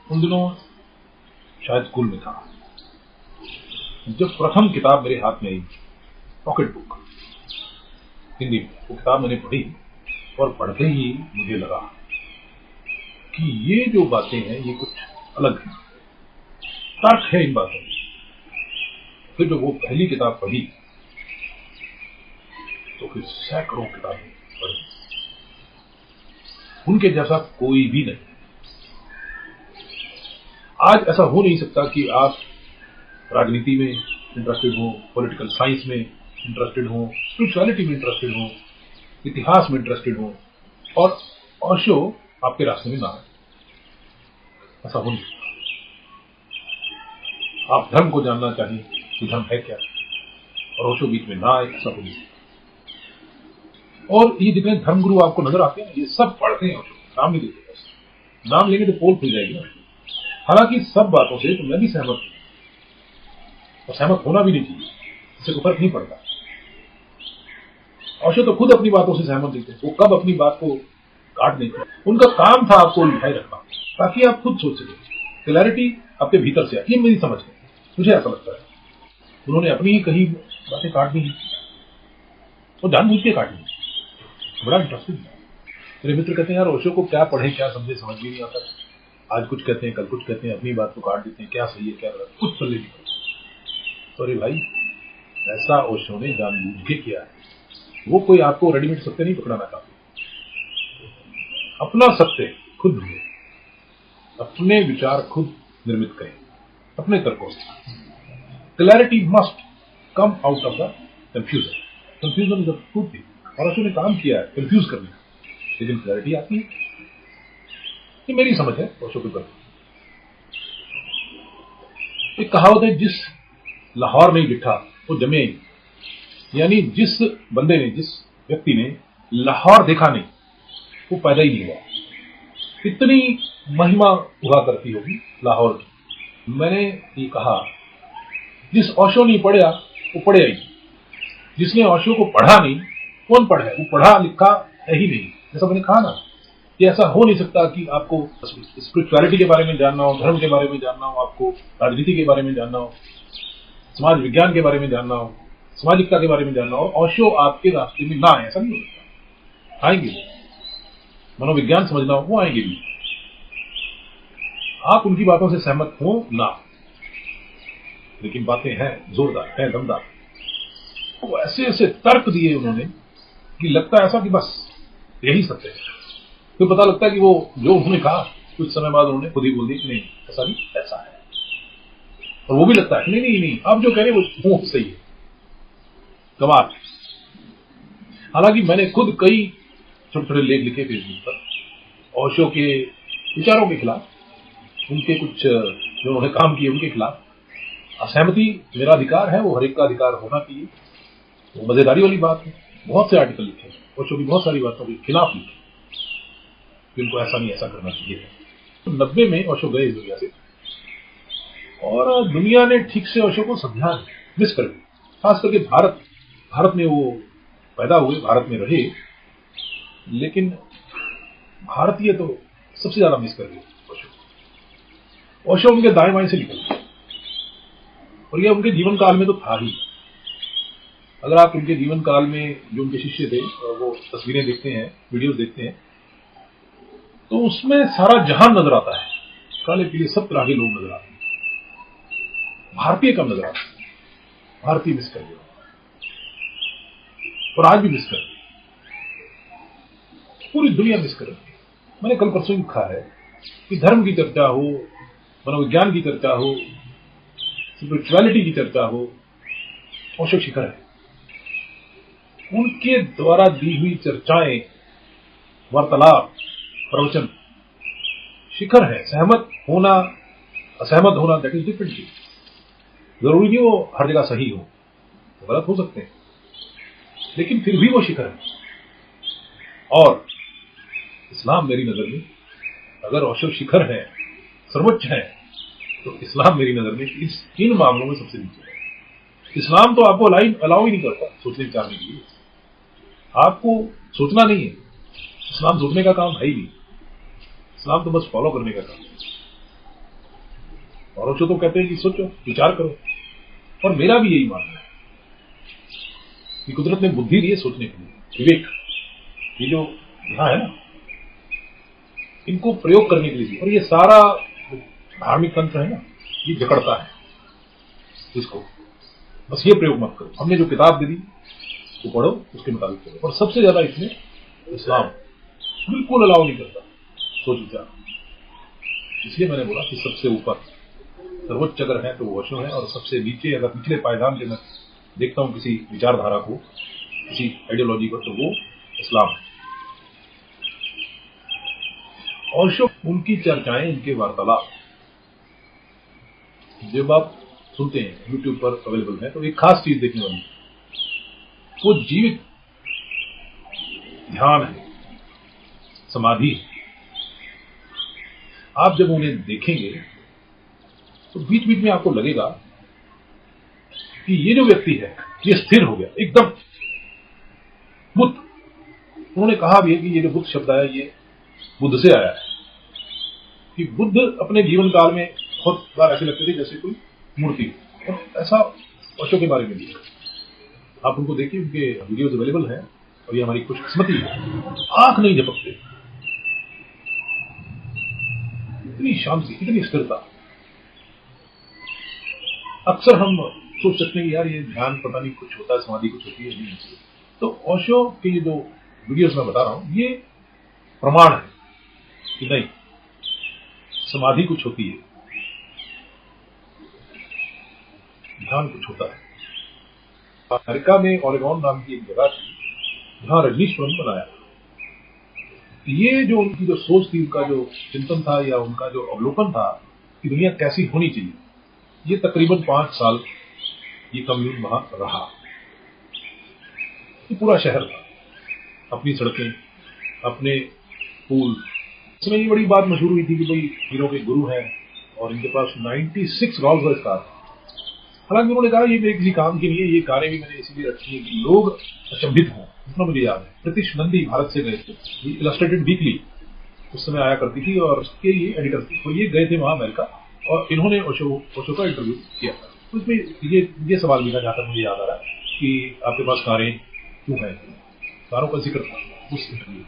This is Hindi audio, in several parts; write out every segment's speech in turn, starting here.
उन दिनों शायद स्कूल में था, जब प्रथम किताब मेरे हाथ में आई, पॉकेट बुक हिंदी में, वो किताब मैंने पढ़ी और पढ़ते ही मुझे लगा कि ये जो बातें हैं ये कुछ अलग है, तर्क है इन बातों में। फिर जब वो पहली किताब पढ़ी तो फिर सैकड़ों किताबें पढ़ी, उनके जैसा कोई भी नहीं। आज ऐसा हो नहीं सकता कि आप राजनीति में इंटरेस्टेड हो, पॉलिटिकल साइंस में इंटरेस्टेड हो, स्पिरिचुअलिटी में इंटरेस्टेड हो, इतिहास में इंटरेस्टेड हो और ओशो आपके रास्ते में ना आए। ऐसा हो नहीं सकता। आप धर्म को जानना चाहिए कि धर्म है क्या, और ओशो बीच में ना आए, ऐसा हो नहीं सकता। और ये जितने धर्मगुरु आपको नजर आते हैं ये सब पढ़ते हैं ओशो, नाम नहीं देते, बस नाम लेंगे तो पोल खुल जाएगी ना। हालांकि सब बातों से तो मैं भी सहमत हूं, और सहमत होना भी नहीं चाहिए, इससे कोई फर्क नहीं पड़ता। ओशो तो खुद अपनी बातों से सहमत नहीं थे, वो कब अपनी बात को काट देते। उनका काम था आपको उलझाए रखना ताकि आप खुद सोच सकें, क्लैरिटी आपके भीतर से आए। ये मेरी समझ है, मुझे ऐसा लगता है। उन्होंने अपनी ही कही बातें काट दी, वो जानबूझ के काटी, बड़ा इंटरेस्टिंग है। मेरे मित्र कहते हैं यार ओशो को क्या पढ़े क्या समझे, समझ भी नहीं आता। आज कुछ कहते हैं, कल कुछ कहते हैं, अपनी बात को काट देते हैं, क्या सही है क्या गलत, कुछ पल्ले नहीं पड़ता। अरे भाई, ऐसा ओशो ने जानबूझ के किया है। वो कोई आपको रेडीमेड सत्य नहीं पकड़ाना चाहते, अपना सत्य खुद ढूंढे, अपने विचार खुद निर्मित करें अपने तर्कों से। Clarity must come out of the confusion. Confusion is the truth thing, और ओशो ने काम किया है कंफ्यूज करने का, लेकिन क्लैरिटी आती है। ये मेरी समझ है ओशो के प्रति। एक कहावत है, जिस लाहौर नहीं बिठा वो जमे ही, यानी जिस बंदे ने, जिस व्यक्ति ने लाहौर देखा नहीं वो पैदा ही नहीं हुआ। इतनी महिमा हुआ करती होगी लाहौर की। मैंने ये कहा, जिस ओशो नहीं पढ़ा वो पढ़े ही, जिसने ओशो को पढ़ा नहीं कौन पढ़ा है, वो पढ़ा लिखा है ही नहीं। जैसा मैंने कहा ना कि ऐसा हो नहीं सकता कि आपको स्पिरिचुअलिटी के बारे में जानना हो, धर्म के बारे में जानना हो, आपको राजनीति के बारे में जानना हो, समाज विज्ञान के बारे में जानना हो, सामाजिकता के बारे में जानना हो, ओशो आपके रास्ते में ना आए, ऐसा नहीं हो सकता। आएंगे, मनोविज्ञान समझना हो वो आएंगे भी, आप उनकी बातों से सहमत हो ना, लेकिन बातें हैं जोरदार, हैं दमदार। वो ऐसे ऐसे तर्क दिए उन्होंने कि लगता है ऐसा कि बस यही सत्य है। फिर पता लगता है कि वो जो उन्होंने कहा कुछ समय बाद उन्होंने खुद ही बोल दी कि नहीं ऐसा नहीं, ऐसा है। और वो भी लगता है नहीं नहीं नहीं, आप जो कह रहे हैं वो सही है। कमाल। हालांकि मैंने खुद कई छोटे छोटे लेख लिखे फेसबुक पर ओशो के विचारों के खिलाफ, उनके कुछ जो उन्होंने काम किए उनके खिलाफ। असहमति मेरा अधिकार है, वो हर एक का अधिकार होना चाहिए, वो मजेदारी वाली बात है। बहुत से आर्टिकल लिखे ओशो की, बहुत सारी बातों के खिलाफ लिखे, जिनको ऐसा नहीं ऐसा करना चाहिए। तो 90 में ओशो गए इस दुनिया से, और दुनिया ने ठीक से ओशो को समझा मिस कर दी। खास करके भारत में वो पैदा हुए, भारत में रहे, लेकिन भारतीय तो सबसे ज्यादा मिस कर गए ओशो। उनके दाएं बाएं से निकल गए, और यह उनके जीवन काल में तो था ही। अगर आप उनके जीवन काल में जो उनके शिष्य थे वो तस्वीरें देखते हैं, वीडियोस देखते हैं, तो उसमें सारा जहान नजर आता है, काले पीले सब तरह के लोग नजर आते हैं। भारतीय कम नजर आते हैं, भारतीय मिस कर गए, और आज भी मिस कर रहे, पूरी दुनिया मिस कर रही है। मैंने कल परसों लिखा है कि धर्म की चर्चा हो, मनोविज्ञान की चर्चा हो, स्पिरिचुअलिटी की चर्चा हो, ओशो शिखर है। उनके द्वारा दी हुई चर्चाएं, वार्तालाप, प्रवचन शिखर है। सहमत होना असहमत होना दैट इज डिफरेंट चीज। जरूरी नहीं वो हर जगह सही हो, तो गलत हो सकते हैं, लेकिन फिर भी वो शिखर है। और इस्लाम मेरी नजर में, अगर ओशो शिखर है, सर्वोच्च है, तो इस्लाम मेरी नजर में इन मामलों में सबसे नीचे है। इस्लाम तो आपको अलाउ ही नहीं करता सोचने विचारने के लिए। आपको सोचना नहीं है, इस्लाम सोचने का काम है ही नहीं। इस्लाम तो बस फॉलो करने का काम है। और ओशो तो कहते हैं कि सोचो, विचार करो। और मेरा भी यही मानना है कि कुदरत ने बुद्धि दी है सोचने के लिए, विवेक, ये जो यहाँ है ना, इनको प्रयोग करने के लिए। और ये सारा धार्मिक तंत्र है ना, ये जकड़ता है इसको। बस ये प्रयोग मत करो, हमने जो किताब दे दी वो पढ़ो, उसके मुताबिक करो। और सबसे ज्यादा इसमें इस्लाम बिल्कुल अलाउ नहीं करता सोच विचार। इसलिए मैंने बोला कि सबसे ऊपर सर्वोच्च अगर है तो वो ओशो है, और सबसे नीचे अगर पिछले पायदान के मैं देखता हूं किसी विचारधारा को, किसी आइडियोलॉजी को, तो वो इस्लाम है। ओशो, उनकी चर्चाएं, उनके वार्तालाप जब आप सुनते हैं, यूट्यूब पर अवेलेबल है, तो एक खास चीज देखने वाली, वो जीवित ध्यान है, समाधि है। आप जब उन्हें देखेंगे तो बीच बीच में आपको लगेगा कि ये जो व्यक्ति है ये स्थिर हो गया एकदम। बुद्ध, उन्होंने कहा भी है कि ये जो बुद्ध शब्द आया ये बुद्ध से आया है, कि बुद्ध अपने जीवन काल में बहुत बार ऐसे लगते थे जैसे कोई मूर्ति। और ऐसा ओशो के बारे में भी, आप उनको देखिए, उनके वीडियोज अवेलेबल हैं, और ये हमारी खुशकिस्मती है। आंख नहीं झपकते, इतनी शांति, इतनी स्थिरता। अक्सर हम सोच सकते हैं कि यार ये ध्यान पता नहीं कुछ होता है, समाधि कुछ होती है, नहीं होती। तो ओशो के ये जो वीडियोस मैं बता रहा हूं, ये प्रमाण है कि नहीं, समाधि कुछ होती है, ध्यान कुछ होता है। अमेरिका में ओरेगॉन नाम की एक जगह थी, जहां रजनीश्वरम बनाया। ये जो उनकी जो सोच थी, उनका जो चिंतन था, या उनका जो अवलोकन था कि दुनिया कैसी होनी चाहिए, ये तकरीबन 5 साल ये कम्यून वहां रहा। ये पूरा शहर था, अपनी सड़कें, अपने पुल। इसमें ये बड़ी बात मशहूर हुई थी कि भाई हीरो के गुरु हैं और इनके पास 96 रॉल्स रॉयस कार। हालांकि उन्होंने कहा ये मेरे किसी काम की नहीं है, ये कारें भी मैंने इसीलिए रखी है कि लोग अचंभित हों। इतना मुझे याद है, प्रतीश नंदी भारत से गए थे, इलस्ट्रेटेड वीकली उस समय आया करती थी, और उसके ये एडिटर थी। तो ये गए थे वहां अमेरिका, और इन्होंने ओशो का इंटरव्यू किया था। तो इसमें ये सवाल भी था, जहां तक मुझे याद आ रहा है, कि आपके पास कारें क्यों है, कारों का जिक्र था उस इंटरव्यू में।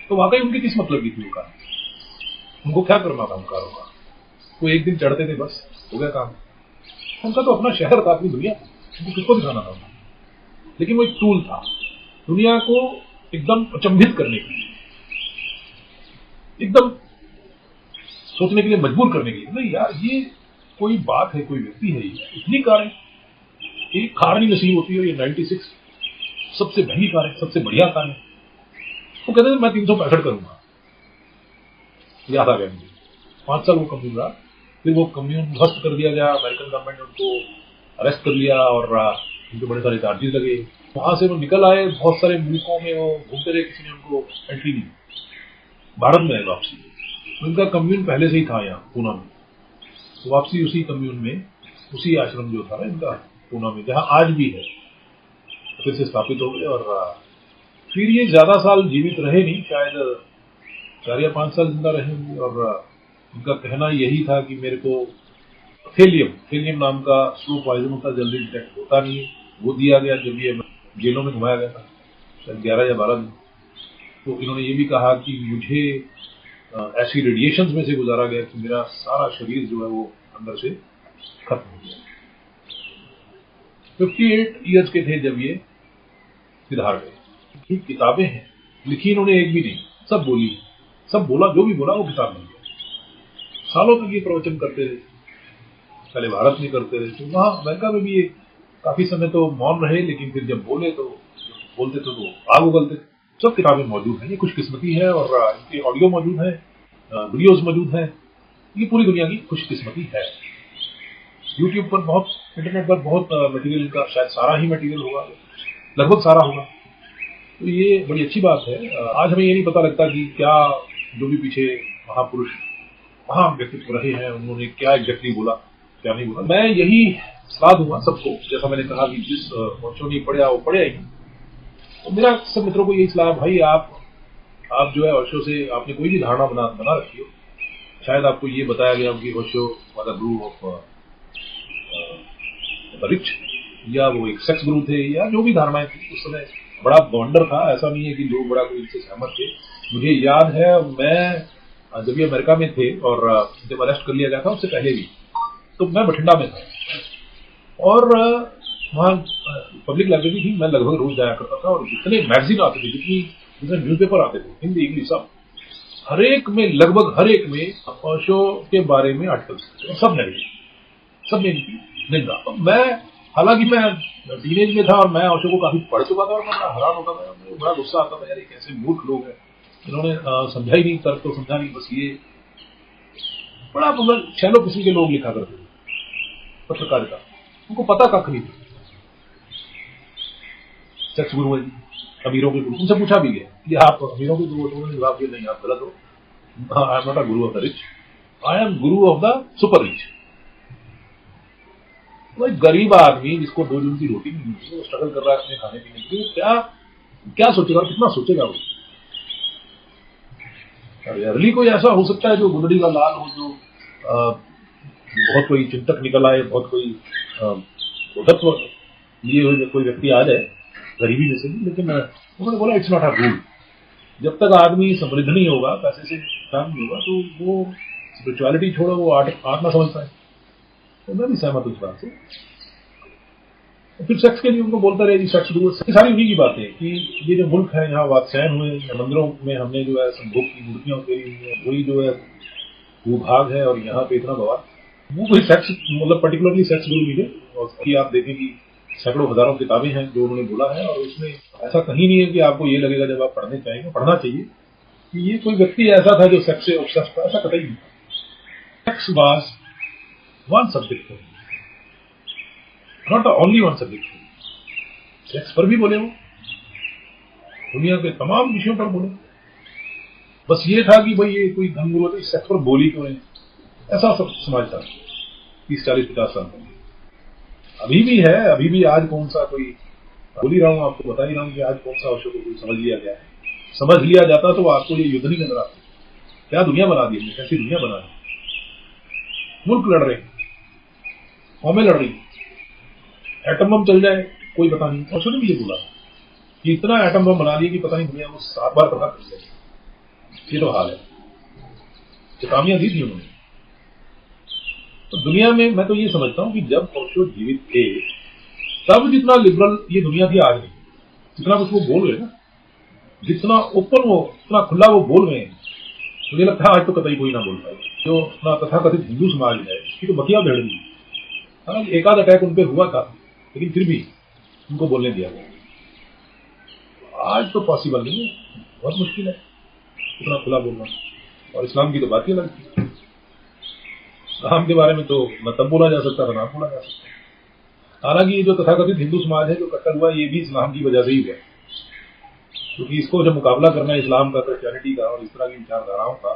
तो वाकई उनकी किस मतलब की थी वो कार, उनको क्या करना था उन कारों का? वो एक दिन चढ़ते थे, बस हो गया काम। उनका तो अपना शहर था, अपनी दुनिया, उनको किसको दिखाना था? लेकिन वो एक टूल था दुनिया को एकदम अचंभित करने के लिए, एकदम सोचने के लिए मजबूर करने के लिए। नहीं यार, ये कोई बात है, कोई व्यक्ति है, इतनी कारें, एक कार नहीं नसीब होती है, ये 96 सबसे महंगी कार है, सबसे बढ़िया कार है। वो कहते थे मैं 365 करूंगा। याद आ गया मुझे, 5 साल वो कम्यून रहा, फिर वो कम्यून ध्वस्त कर दिया गया, अमेरिकन गवर्नमेंट ने उनको अरेस्ट कर लिया, और उनके बड़े सारे चार्जेस लगे। वहां से वो निकल आए, बहुत सारे मुल्कों में वो घूमते रहे, किसी ने उनको एंट्री नहीं। भारत में आए वापसी, उनका कम्यून पहले से ही था यहाँ पूना में, तो वापसी उसी कम्यून में, उसी आश्रम जो था ना इनका पूना में, जहां आज भी है, फिर से स्थापित हो गए। और फिर ये ज्यादा साल जीवित रहे नहीं, शायद 4 या 5 साल जिंदा रहे होंगे। और उनका कहना यही था कि मेरे को थेलियम नाम का स्लो पॉइजन होता, जल्दी डिटेक्ट होता नहीं, वो दिया गया जब ये जेलों में घुमाया गया था, शायद 11 या 12 दिन। तो इन्होंने ये भी कहा कि मुझे ऐसी रेडिएशंस में से गुजारा गया कि मेरा सारा शरीर जो है वो अंदर से खत्म हो गया। 58 ईयर्स के थे जब ये सिधार गए। किताबें हैं, लिखी इन्होंने एक भी नहीं, सब बोली, सब बोला, जो भी बोला वो किताब में। सालों तक ये प्रवचन करते थे, पहले भारत में करते रहे, तो वहां अमेरिका में भी ये काफी समय तो मौन रहे, लेकिन फिर जब बोलते थे तो आग उगलते थे। सब किताबें मौजूद हैं, ये खुशकिस्मती है, और इनके ऑडियो मौजूद है, वीडियोज मौजूद है। ये पूरी दुनिया की खुशकिस्मती है। यूट्यूब पर बहुत, इंटरनेट पर बहुत मटेरियल का, शायद सारा ही मटेरियल होगा, लगभग सारा होगा। तो ये बड़ी अच्छी बात है। आज हमें ये नहीं पता लगता कि क्या जो भी पीछे महापुरुष, महान व्यक्तित्व रहे हैं, उन्होंने क्या एग्जैक्टली बोला, क्या नहीं बोला। मैं यही सलाह दूंगा सबको, जैसा मैंने कहा कि जिस ओशो नहीं पढ़ा वो पढ़े ही। तो मेरा सब मित्रों को यही सलाह, भाई आप जो है ओशो से आपने कोई भी धारणा बना रखी हो, शायद आपको ये बताया गया कि Osho was a Guru of rich, या वो एक सेक्स गुरु थे, या जो भी धारणाएं थी उस समय बड़ा वंडर था। ऐसा नहीं है कि लोग बड़ा कोई इनसे सहमत थे। मुझे याद है मैं जब ये अमेरिका में थे और जब अरेस्ट कर लिया गया था उससे पहले भी, तो मैं बठिंडा में था और वहाँ पब्लिक लाइब्रेरी थी, मैं लगभग रोज जाया करता था और जितने मैगजीन आते थे, जितने न्यूज़पेपर आते थे, हिंदी इंग्लिश सब, हर एक में लगभग हर एक में ओशो के बारे में आर्टिकल्स, सब नेगेटिव, सब निंदा। मैं हालांकि मैं टीनेज में था और मैं ओशो को काफी पढ़ चुका था और मैं बड़ा हैरान होता था, मुझे बड़ा गुस्सा आता था, यार ये कैसे मूर्ख लोग हैं, इन्होंने समझा ही नहीं, तर्क तो समझा नहीं, बस ये बड़ा मतलब शैलो किस्म के लोग लिखा करते थे पत्रकारिता, उनको पता कख नहीं था। सेक्स गुरु है, अमीरों के गुरु, उनसे पूछा भी गया कि आप अमीरों के गुरु, उन्होंने जवाब दिया नहीं, आप गलत हो, I am not a Guru of the rich, I am Guru of the super rich. तो एक गरीब आदमी जिसको 2 दिन की रोटी नहीं मिलती, वो स्ट्रगल कर रहा है अपने खाने पीने के लिए, क्या क्या सोचेगा, कितना सोचेगा वो। अरली कोई ऐसा हो सकता है जो गुदड़ी का लाल हो, जो बहुत कोई चिंतक निकल आए, बहुत कोई उद्धत्व लिए हुए कोई व्यक्ति आ जाए गरीबी में से भी, लेकिन उन्होंने बोला इट्स नॉट अ रूल। जब तक आदमी समृद्ध नहीं होगा, पैसे से काम नहीं होगा, तो वो स्पिरिचुअलिटी छोड़ो, वो आर्ट ना समझ पाए। तो मैं भी सहमत हूँ इस बात से। फिर सेक्स के लिए उनको बोलता रहे जी सेक्स गुरु, सारी उन्हीं की बातें कि ये जो मुल्क है यहाँ वात्स्यायन हुए, मंदिरों में हमने जो है संभोग की मूर्तियां उकेरी हुई है, वही जो है भूभाग है और यहाँ पे इतना बवाल। वो कोई सेक्स मतलब पर्टिकुलरली सेक्स गुरु नहीं थे, और आप देखें कि सैकड़ों हजारों किताबें हैं जो उन्होंने बोला है, और उसमें ऐसा कहीं नहीं है कि आपको ये लगेगा जब आप पढ़ने चाहेंगे, पढ़ना चाहिए कि ये कोई व्यक्ति ऐसा था जो सेक्स से ऑब्सेस्ड था, ऐसा कतई नहीं। Sex was one subject, not only one subject. Sex पर भी बोले, वो दुनिया के तमाम विषयों पर बोले, बस ये था कि भाई ये कोई धर्म गुरु, सेक्स पर बोली क्यों है, ऐसा सब समाज था 30, 40, 50 साल पहले। अभी भी है, अभी भी आज कौन सा कोई, बोल ही रहा हूं आपको, बता ही रहा हूं कि आज कौन सा ओशो को कोई समझ लिया गया है। समझ लिया जाता तो आपको ये युद्ध नहीं नजर आता, क्या दुनिया बना दी, कैसी दुनिया बना दी। मुल्क लड़ रहे, कौमें लड़ रही, एटम बम चल जाए कोई पता नहीं। ओशो ने भी ये बोला कि इतना एटम बम बना लिया कि पता नहीं दुनिया को 7 बार तबाह कर दिया। ये तो हाल है, चेतावनियां दी थी उन्होंने। तो दुनिया में मैं तो ये समझता हूं कि जब ओशो जीवित थे तब जितना लिबरल ये दुनिया थी, आज नहीं। जितना कुछ वो बोल रहे ना, जितना ओपन वो, इतना खुला वो बोल रहे हैं, मुझे लगता है आज तो कतई कोई ना बोल पाए। जो अपना तथाकथित हिंदू समाज है इसकी तो बतिया भेड़ दी। हालांकि एकाध अटैक उनपे हुआ था, लेकिन फिर भी उनको बोलने दिया गया। आज तो पॉसिबल नहीं है, बहुत मुश्किल है इतना खुला बोलना। और इस्लाम की तो बात ही अलग थी, इस्लाम के बारे में तो न तब बोला जा सकता था ना बोला जा सकता। हालांकि ये जो तथाकथित हिंदू समाज है जो कट्टर हुआ, ये भी इस्लाम की वजह से ही हुआ, क्योंकि इसको जब मुकाबला करना है इस्लाम का, क्रिश्चियनिटी का और इस तरह की विचारधाराओं का,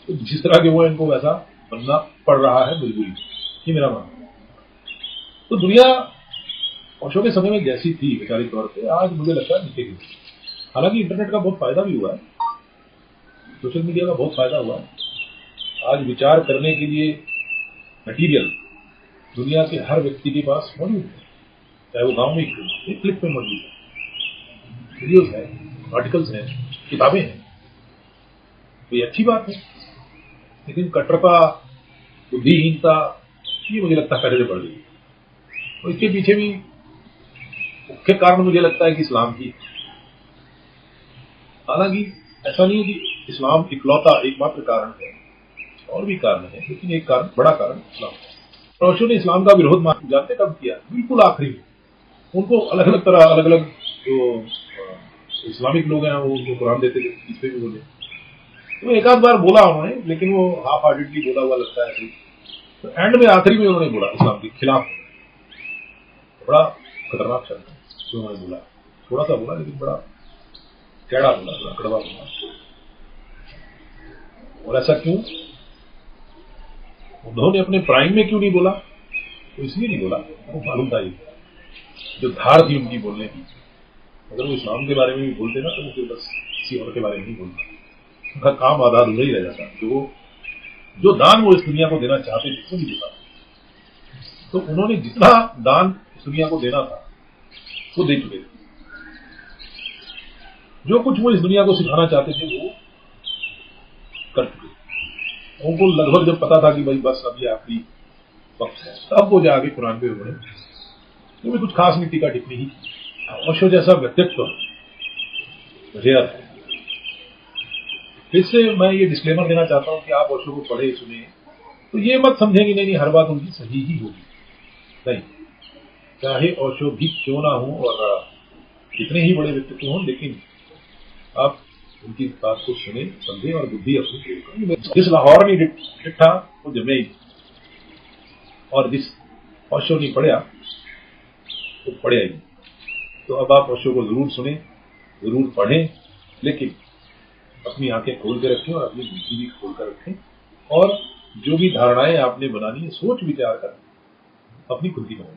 तो जिस तरह के वो इनको वैसा बनना पड़ रहा है मजबूरी, ये मेरा मानना है। तो दुनिया ओशो के समय में जैसी थी वैचारिक तौर पर, आज मुझे लगता है नीचे की। हालांकि इंटरनेट का बहुत फायदा भी हुआ है, सोशल मीडिया का बहुत फायदा हुआ है। आज विचार करने के लिए मटीरियल दुनिया के हर व्यक्ति के पास मौजूद है, चाहे वो गांव में एक क्लिक में मौजूद है, वीडियोज है, आर्टिकल्स हैं, किताबें हैं। तो ये अच्छी बात है, लेकिन कट्टरता, बुद्धिहीनता, ये मुझे लगता है पहले से बढ़ गई। तो इसके पीछे भी मुख्य कारण मुझे लगता है कि इस्लाम ही। हालांकि ऐसा नहीं है कि इस्लाम इकलौता एकमात्र कारण है, और भी कारण है, लेकिन एक कारण, बड़ा कारण इस्लाम है। ओशो ने इस्लाम का विरोध जानते कब किया? बिल्कुल आखिरी में। उनको अलग अलग तरह, अलग अलग जो इस्लामिक लोग हैं वो उनको कुरान देते थे, इस पे भी बोले, तो एक आध बार बोला उन्होंने, लेकिन वो हाफ हार्टेडली बोला हुआ लगता है। तो एंड में आखिरी में उन्होंने बोला इस्लाम के खिलाफ, बड़ा खतरनाक शब्द है जो उन्होंने बोला। थोड़ा सा बोला लेकिन बड़ा कैड़ा बोला, बड़ा कड़वा बोला। और ऐसा क्यों? उन्होंने अपने प्राइम में क्यों नहीं बोला? तो इसलिए नहीं बोला, वो मालूम था ये जो धार थी उनकी बोलने की। अगर वो इस्लाम के बारे में भी बोलते ना, तो वो फिर बस किसी और के बारे में नहीं बोलता, उनका काम आधा अधूरा ही रह जाता। जो जो दान वो इस दुनिया को देना चाहते थे वो नहीं दे पाते। तो उन्होंने जितना दान इस दुनिया को देना था वो दे चुके थे। जो कुछ वो इस दुनिया को सिखाना चाहते थे वो कर चुके थे। उनको लगभग जब पता था कि भाई बस अब ये आखिरी वक्त है, तब वो जाके कुरान पे उन्होंने तो भी कुछ खास नहीं टीका टिप्पणी ही की। ओशो जैसा व्यक्तित्व रेयर है। फिर से मैं ये डिस्क्लेमर देना चाहता हूं कि आप ओशो को पढ़े सुने तो ये मत समझें कि नहीं हर बात उनकी सही ही होगी, नहीं। चाहे ओशो भी क्यों ना हो और कितने ही बड़े व्यक्तित्व हों, लेकिन आप उनकी बात को सुने, समझे और बुद्धि अपनी प्रयोग करें। जिस लाहौर में डिठा वो जमे ही, और जिस ओशो नहीं पढ़ा वो पढ़े ही। तो अब आप ओशो को जरूर सुने, जरूर पढ़ें, लेकिन अपनी आंखें खोल कर रखें और अपनी बुद्धि भी खोल कर रखें, और जो भी धारणाएं आपने बनानी है सोच विचार कर अपनी खुद की बनाएं।